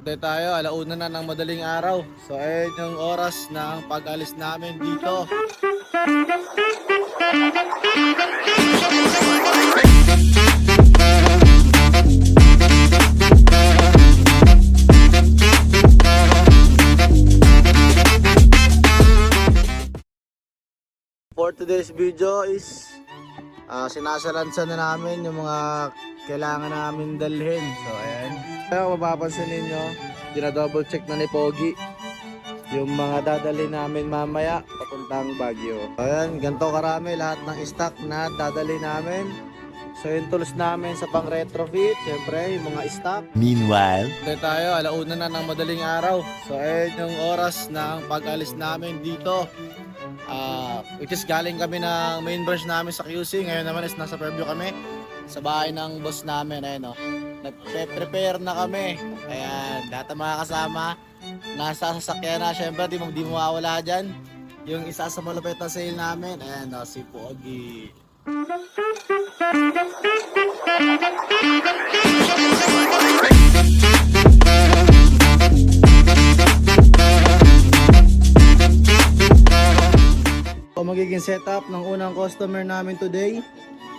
Update tayo, alauna na ng madaling araw. So ayun yung oras ng pag-alis namin dito. For today's video is sinasalansan na namin yung mga kailangan namin dalhin. So ayan. Kaya mapapansin ninyo, dinadouble check na ni Pogi yung mga dadalhin namin mamaya papuntang Baguio. So ayan, ganito karami lahat ng stock na dadalhin namin. So yung tools namin sa pang retrofit, syempre yung mga stock. Meanwhile, Tayo, alauna na ng madaling araw. So ayun yung oras ng pag-alis namin dito. Which is galing kami ng main branch namin sa QC. Ngayon naman is nasa Fairview kami sa bahay ng boss namin. Ayun, nagpe-prepare na kami. Ayan, lahat ng mga kasama nasa sasakyan na. Syempre di mo mawawala dyan yung isa sa malupit na sale namin. Ayan, si Pogi. So, magiging setup ng unang customer namin today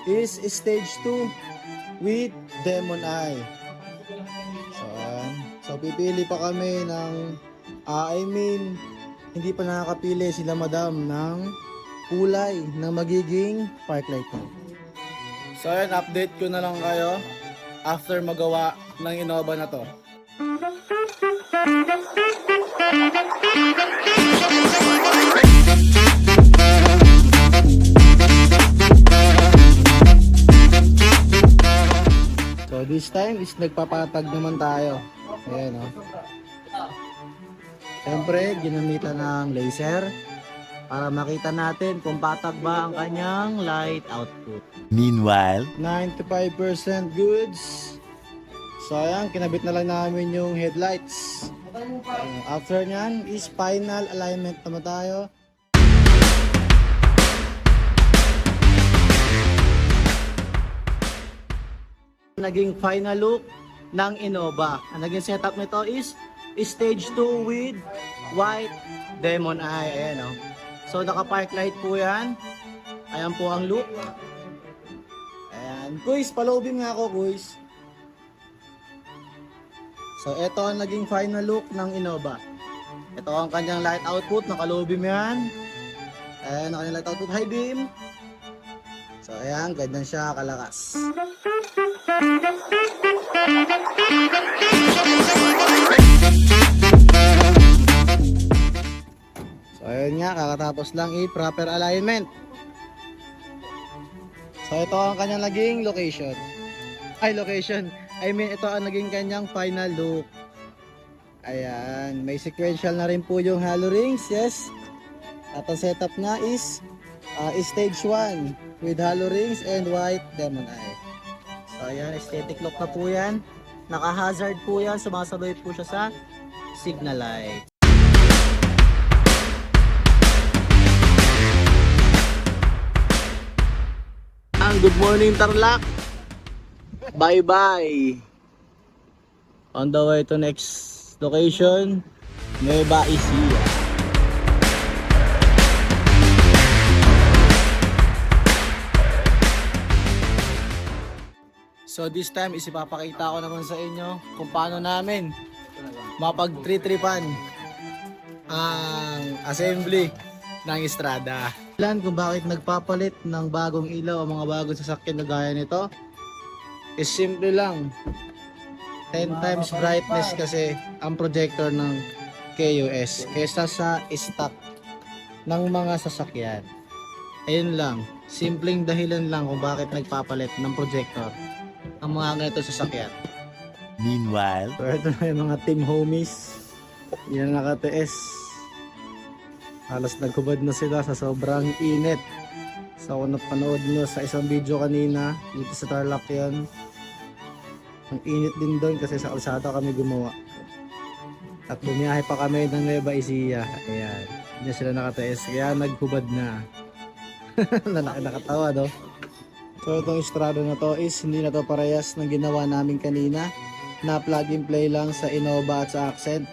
is stage 2 with Demon Eye. So pipili pa kami ng hindi pa nakakapili sila madam ng kulay na magiging park light. So ayan, update ko na lang kayo after magawa ng Innova na to. So this time is nagpapatag naman tayo. Ayan o. Siyempre, ginamitan ng laser para makita natin kung patag ba ang kanyang light output. meanwhile, 95% goods. So ayan, kinabit na lang namin yung headlights. After nyan is final alignment naman tayo. Naging final look ng Innova. Ang naging setup nito is stage 2 with white Demon Eye. Ayan o. So naka-park light po yan. Ayan po ang look. Ayan. Kuys, palobin nga ako, kuys. So ito ang naging final look ng Innova. Ito ang kanyang light output. Nakalobim yan. Ayan ang kanyang light output. High beam. So ayan, ganyan siya kalakas. So ayun nga, kakatapos lang i-proper alignment. So ito ang kanyang naging location. Ito ang naging kanyang final look. Ayan, may sequential na rin po yung halo rings, yes. At ang setup na is stage 1 with halo rings and white Demon Eye. So ayan, aesthetic look na po yan. Naka-hazard po yan, sumasabay po siya sa signal light. Good morning, Tarlac. Bye-bye. On the way to next location, Nueva Ecija. So this time is ipapakita ko naman sa inyo kung paano namin mapag-tritripan ang assembly ng Estrada. Kung bakit nagpapalit ng bagong ilaw ang mga bagong sasakyan na gaya nito is simple lang. 10 times brightness kasi ang projector ng KUS kaysa sa stock ng mga sasakyan. Ayun lang, simpleng dahilan lang kung bakit nagpapalit ng projector ang mga ganito sasakyan. meanwhile, So ito na yung mga team homies. Yan na naka-TS. Halos naghubad na sila sa sobrang init. So kung napanood nyo sa isang video kanina dito sa Tarlac yan, ang init din doon kasi sa kalsada kami gumawa. At bumiyahe pa kami ng Nueva Ecija. Ayan, hindi sila naka-TS kaya naghubad na. Nakatawa, no? So itong Estrada na to is hindi na to parehas ng ginawa namin kanina. na plug and play lang sa Innova at sa Accent.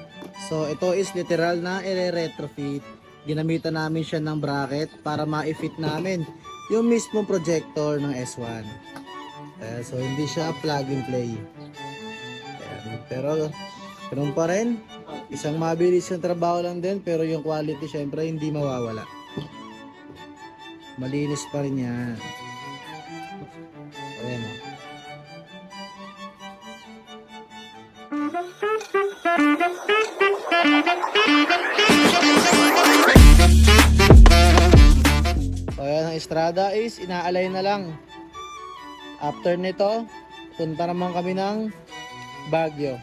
So ito is literal na i-retrofit. Ginamitan namin siya ng bracket para ma-fit namin yung mismong projector ng S1. So hindi siya plug and play. Ayan. Pero ganun pa rin, isang mabilis yung trabaho lang din, pero yung quality syempre hindi mawawala. Malinis pa rin yan. Ayan o. So ayan, ang Estrada is inaalay na lang. After nito, punta naman kami ng Baguio.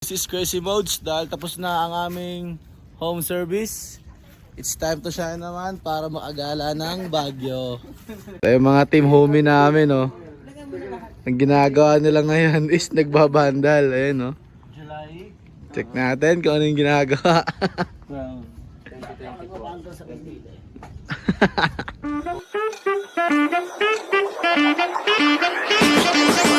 This is Crazy Modes dahil tapos na ang aming home service. It's time to shine naman para makagala ng Baguio. So yung mga team homie namin, oh. Ang ginagawa nila ngayon is nagbabandal. Ayun, oh. Check natin kung ano yung ginagawa. Well, 2024.